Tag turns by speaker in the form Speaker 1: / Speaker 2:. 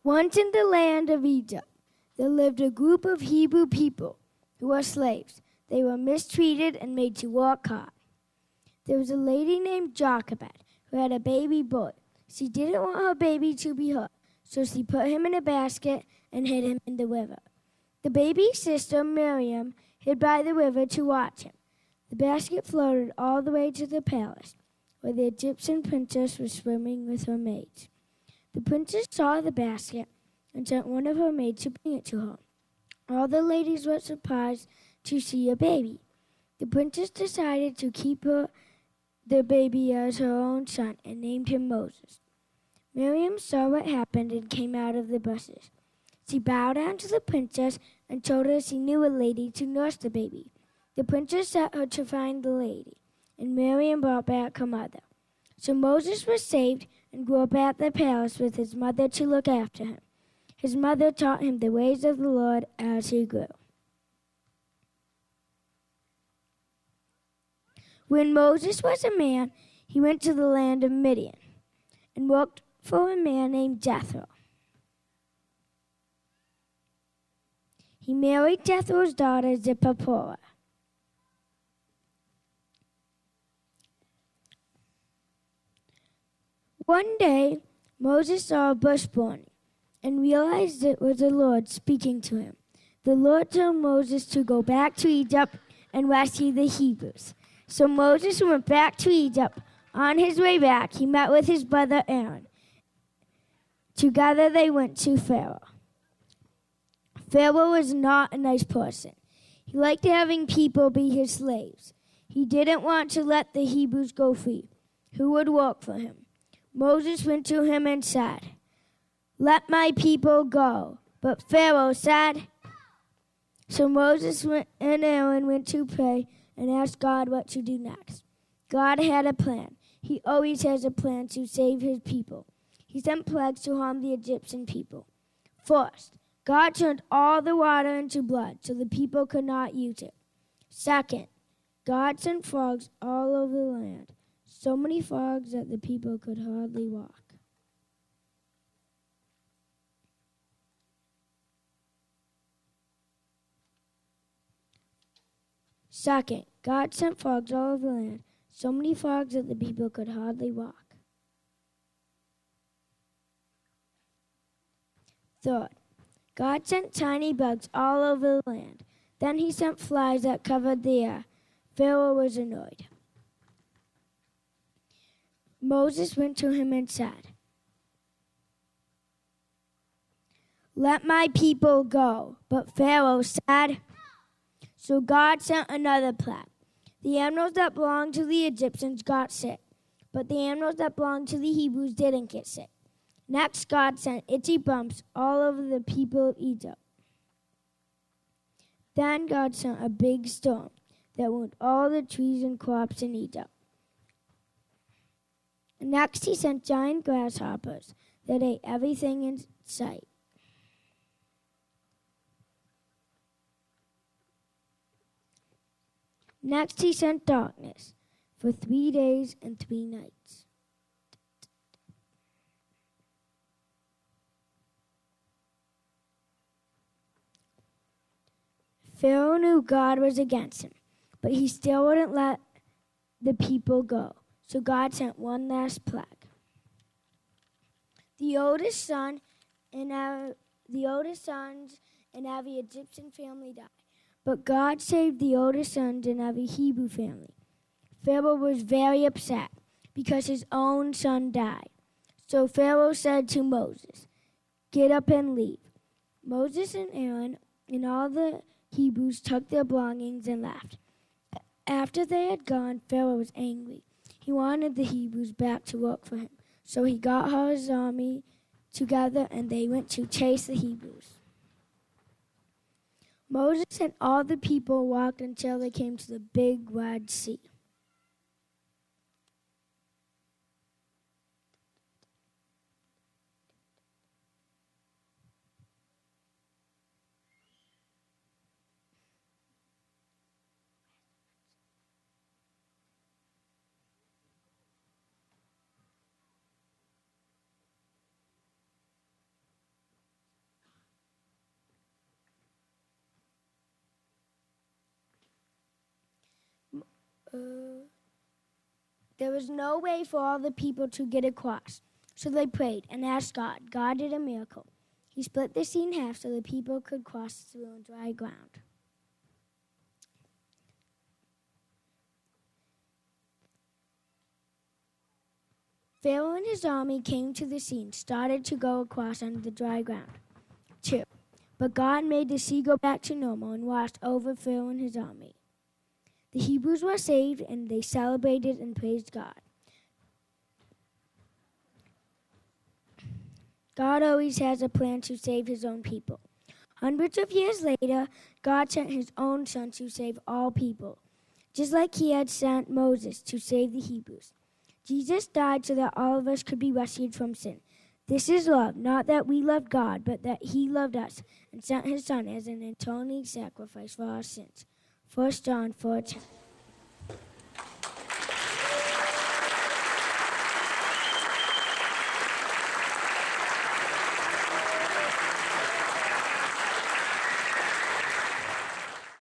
Speaker 1: Once in the land of Egypt, there lived a group of Hebrew people who were slaves. They were mistreated and made to work hard. There was a lady named Jochebed who had a baby boy. She didn't want her baby to be hurt, so she put him in a basket and hid him in the river. The baby's sister, Miriam, hid by the river to watch him. The basket floated all the way to the palace, where the Egyptian princess was swimming with her maids. The princess saw the basket and sent one of her maids to bring it to her. All the ladies were surprised to see a baby. The princess decided to keep the baby as her own son and named him Moses. Miriam saw what happened and came out of the bushes. She bowed down to the princess and told her she knew a lady to nurse the baby. The princess sent her to find the lady, and Miriam brought back her mother. So Moses was saved and grew up at the palace with his mother to look after him. His mother taught him the ways of the Lord as he grew. When Moses was a man, he went to the land of Midian and worked for a man named Jethro. He married Jethro's daughter, Zipporah. One day, Moses saw a bush burning and realized it was the Lord speaking to him. The Lord told Moses to go back to Egypt and rescue the Hebrews. So Moses went back to Egypt. On his way back, he met with his brother Aaron. Together they went to Pharaoh. Pharaoh was not a nice person. He liked having people be his slaves. He didn't want to let the Hebrews go free. Who would work for him? Moses went to him and said, "Let my people go." But Pharaoh said, so Moses and Aaron went to pray and asked God what to do next. God had a plan. He always has a plan to save his people. He sent plagues to harm the Egyptian people. First, God turned all the water into blood so the people could not use it. Second, God sent frogs all over the land, so many frogs that the people could hardly walk. Second, God sent frogs all over the land, so many frogs that the people could hardly walk. Third, God sent tiny bugs all over the land. Then he sent flies that covered the air. Pharaoh was annoyed. Moses went to him and said, "Let my people go." But Pharaoh said, so God sent another plague. The animals that belonged to the Egyptians got sick, but the animals that belonged to the Hebrews didn't get sick. Next, God sent itchy bumps all over the people of Egypt. Then God sent a big storm that ruined all the trees and crops in Egypt. Next, he sent giant grasshoppers that ate everything in sight. Next, he sent darkness for 3 days and 3 nights. Pharaoh knew God was against him, but he still wouldn't let the people go. So God sent one last plague. The oldest sons in every Egyptian family died. But God saved the oldest sons in every Hebrew family. Pharaoh was very upset because his own son died. So Pharaoh said to Moses, "Get up and leave." Moses and Aaron and all the Hebrews took their belongings and left. After they had gone, Pharaoh was angry. He wanted the Hebrews back to work for him. So he got all his army together and they went to chase the Hebrews. Moses and all the people walked until they came to the big Red Sea. There was no way for all the people to get across. So they prayed and asked God. God did a miracle. He split the sea in half so the people could cross through on dry ground. Pharaoh and his army came to the sea and started to go across on the dry ground, too. But God made the sea go back to normal and washed over Pharaoh and his army. The Hebrews were saved, and they celebrated and praised God. God always has a plan to save his own people. Hundreds of years later, God sent his own Son to save all people, just like he had sent Moses to save the Hebrews. Jesus died so that all of us could be rescued from sin. This is love, not that we loved God, but that he loved us and sent his Son as an atoning sacrifice for our sins. 1 John 4:10.